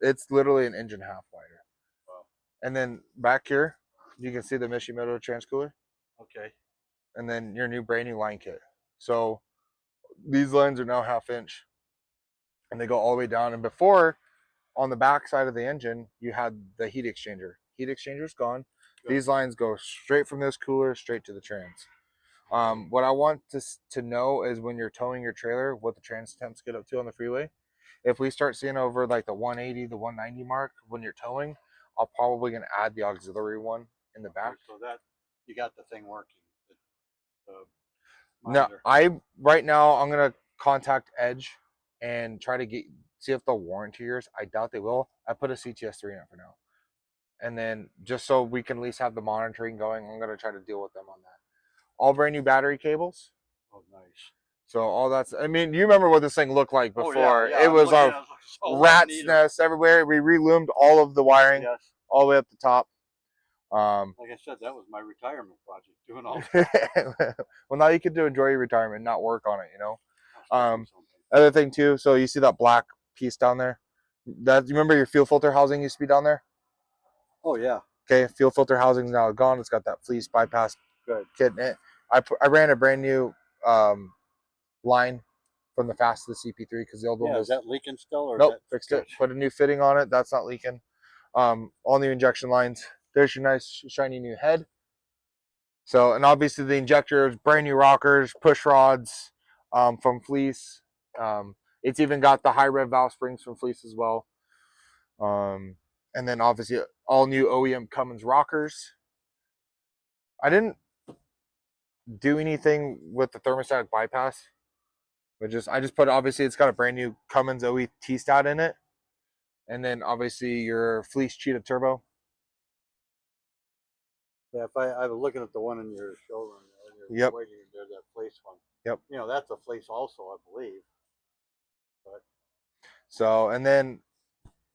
It's literally an engine half wider. Wow. And then back here, you can see the Mishimoto transcooler. Okay. And then your brand new line kit. So these lines are now 1/2 inch, and they go all the way down. And before, on the back side of the engine, you had the heat exchanger. Heat exchanger's gone. Good. These lines go straight from this cooler straight to the trans. What I want to know is when you're towing your trailer, what the trans temps get up to on the freeway. If we start seeing over like the 180, the 190 mark when you're towing, I'll probably gonna add the auxiliary one in the back. So that you got the thing working. No, right now I'm gonna contact Edge and try to see if they'll warranty yours. I doubt they will. I put a CTS3 in it for now, and then just so we can at least have the monitoring going, I'm gonna try to deal with them on that. All brand new battery cables. Oh, nice. So all that's. I mean, you remember what this thing looked like before? Oh, yeah. It was a rat's nest everywhere. We reloomed all of the wiring, all the way up the top. Like I said, that was my retirement project, doing all that. Well, now you get to enjoy your retirement, not work on it, you know. Other thing too, so you see that black piece down there? That, you remember your fuel filter housing used to be down there? Oh yeah. Okay, fuel filter housing is now gone. It's got that fleece bypass kit in it. I ran a brand new line from the fast to the CP3 because the old one was. Is that leaking still? Or nope, fixed it. Put a new fitting on it. That's not leaking. All new injection lines. There's your nice shiny new head. So, and obviously the injectors, brand new rockers, push rods from Fleece. It's even got the high rev valve springs from Fleece as well. And then obviously all new OEM Cummins rockers. I didn't do anything with the thermostatic bypass. But I just put, obviously it's got a brand new Cummins OE T-Stat in it. And then obviously your Fleece Cheetah Turbo. Yeah, if I was looking at the one in your showroom, yep. Waiting there, that Fleece one. Yep. You know, that's a Fleece also, I believe. But so, and then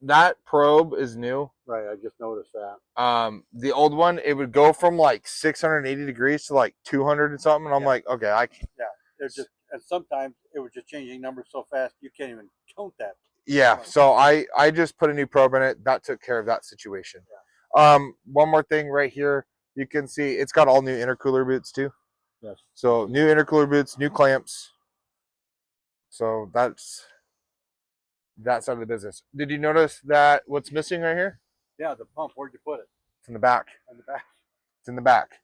that probe is new. Right, I just noticed that. The old one, it would go from like 680 degrees to like 200 and something, and I'm like, okay, I can't. Yeah, it's just, and sometimes it was just changing numbers so fast you can't even count that. Yeah, so I just put a new probe in it. That took care of that situation. Yeah. One more thing right here. You can see it's got all new intercooler boots too. Yes. So new intercooler boots, new clamps. So that's that side of the business. Did you notice that what's missing right here? Yeah, the pump. Where'd you put it? It's in the back. In the back. It's in the back.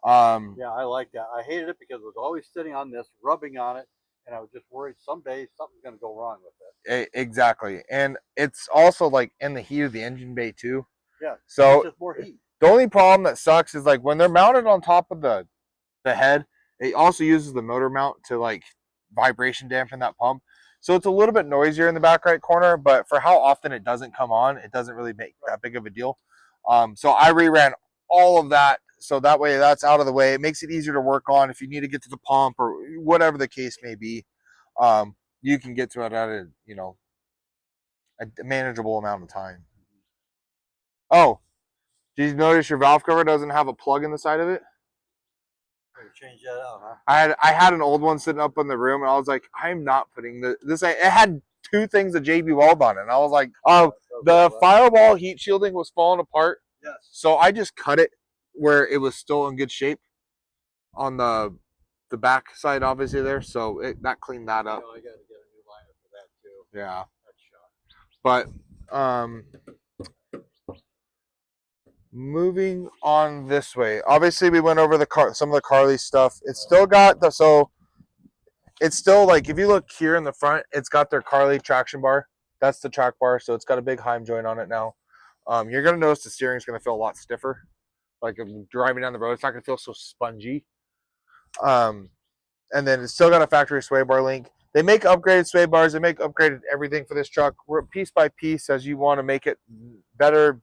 Yeah, I like that. I hated it because it was always sitting on this, rubbing on it, and I was just worried someday something's going to go wrong with it. Exactly. And it's also like in the heat of the engine bay too. Yeah. So it's just more heat. The only problem that sucks is like when they're mounted on top of the head, it also uses the motor mount to like vibration dampen that pump. So it's a little bit noisier in the back right corner, but for how often it doesn't come on, it doesn't really make that big of a deal. So I reran all of that. So that way that's out of the way. It makes it easier to work on if you need to get to the pump or whatever the case may be. You can get to it at a, you know, a manageable amount of time. Oh, did you notice your valve cover doesn't have a plug in the side of it? Change that out, huh? I had an old one sitting up in the room, and I was like, I'm not putting this. It had two things of JB Weld on it, and I was like, oh, the firewall heat shielding was falling apart. Yes. So I just cut it where it was still in good shape on the back side, obviously there. So that cleaned that up. I got to get a new liner for that too. Yeah. That's shot. But moving on this way, obviously we went over some of the Carly stuff. It's still got it's still like, if you look here in the front, it's got their Carly traction bar. That's the track bar, so it's got a big Heim joint on it now. You're gonna notice the steering is gonna feel a lot stiffer. Like if you're driving down the road, it's not gonna feel so spongy. And then it's still got a factory sway bar link. They make upgraded sway bars. They make upgraded everything for this truck. We're piece by piece as you want to make it better.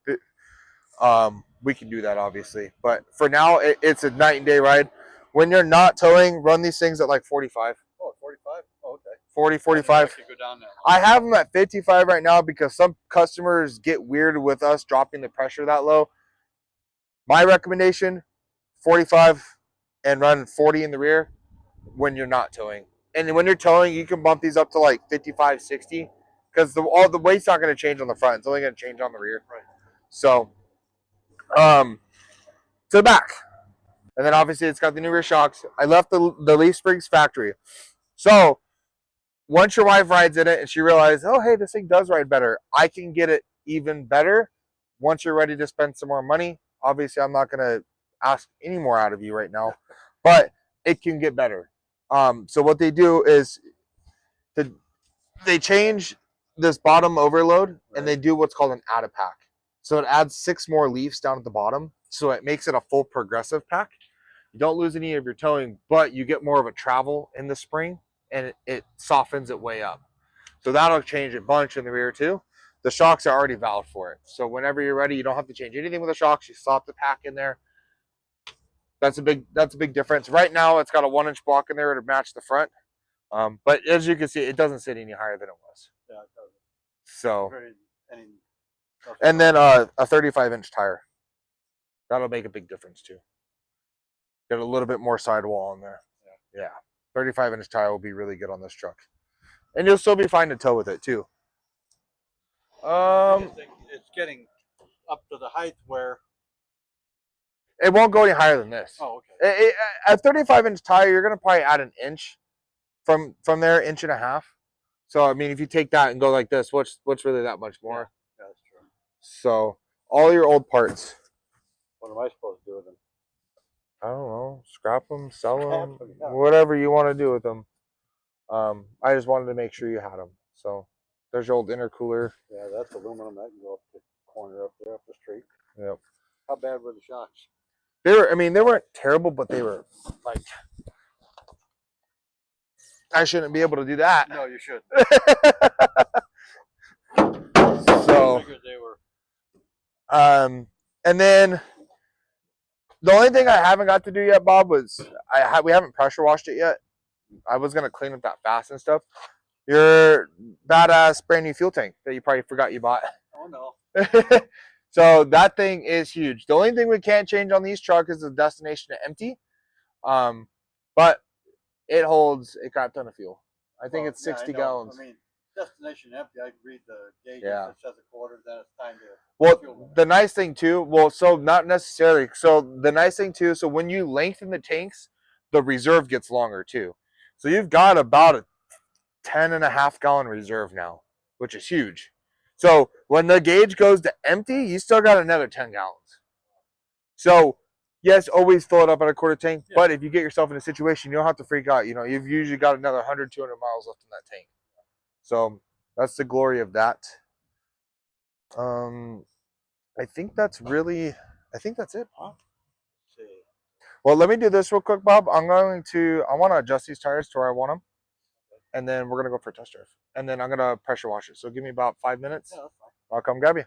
We can do that obviously, but for now it's a night and day ride. When you're not towing, run these things at like 45. Oh, 45? Oh, okay. 40, 45. I, go down I have them at 55 right now because some customers get weird with us dropping the pressure that low. My recommendation, 45 and run 40 in the rear when you're not towing. And when you're towing, you can bump these up to like 55, 60 because all the weight's not going to change on the front. It's only going to change on the rear. Right. So, to the back, and then obviously it's got the new rear shocks. I left the Leaf Springs factory. So once your wife rides in it and she realized, oh hey, this thing does ride better, I can get it even better. Once you're ready to spend some more money, obviously I'm not going to ask any more out of you right now, but it can get better. So what they do is they change this bottom overload and they do what's called an add a pack. So it adds 6 more leaves down at the bottom. So it makes it a full progressive pack. You don't lose any of your towing, but you get more of a travel in the spring and it softens it way up. So that'll change a bunch in the rear too. The shocks are already valved for it. So whenever you're ready, you don't have to change anything with the shocks. You slap the pack in there. That's a big difference. Right now it's got a 1-inch block in there to match the front. But as you can see, it doesn't sit any higher than it was. Yeah, it doesn't. So, and then a 35-inch tire. That'll make a big difference too. Get a little bit more sidewall on there. Yeah. 35-inch tire will be really good on this truck. And you'll still be fine to tow with it too. It's getting up to the height where it won't go any higher than this. Oh, okay. A 35-inch tire, you're gonna probably add an inch from there, 1.5 inches. So I mean, if you take that and go like this, what's really that much more? Yeah, that's true. So all your old parts. What am I supposed to do with them? I don't know. Scrap them, sell them, Yeah. whatever you want to do with them. I just wanted to make sure you had them. So there's your old intercooler. Yeah, that's aluminum. That can go up the corner up there, up the street. Yep. How bad were the shocks? They weren't terrible, but they were like, I shouldn't be able to do that. No, you shouldn't. So, I figured they were. and then the only thing I haven't got to do yet, Bob, was we haven't pressure washed it yet. I was gonna clean up that fast and stuff. Your badass brand new fuel tank that you probably forgot you bought. Oh no. So that thing is huge. The only thing we can't change on these trucks is the destination to empty. But it holds a crap ton of fuel. I think it's 60 gallons. I mean, destination empty. I can read the gauge. Yeah. It says a quarter. Then it's time to. Well, the nice thing too. Well, so not necessarily. So the nice thing too. So when you lengthen the tanks, the reserve gets longer too. So you've got about a 10.5 gallon reserve now, which is huge. So when the gauge goes to empty, you still got another 10 gallons. So yes, always fill it up at a quarter tank. Yeah. But if you get yourself in a situation, you don't have to freak out. You know, you've usually got another 100, 200 miles left in that tank. So that's the glory of that. I think that's it, Bob. Well, let me do this real quick, Bob. I want to adjust these tires to where I want them. And then we're going to go for a test drive. And then I'm going to pressure wash it. So give me about 5 minutes. Yeah, that's fine. I'll come grab you.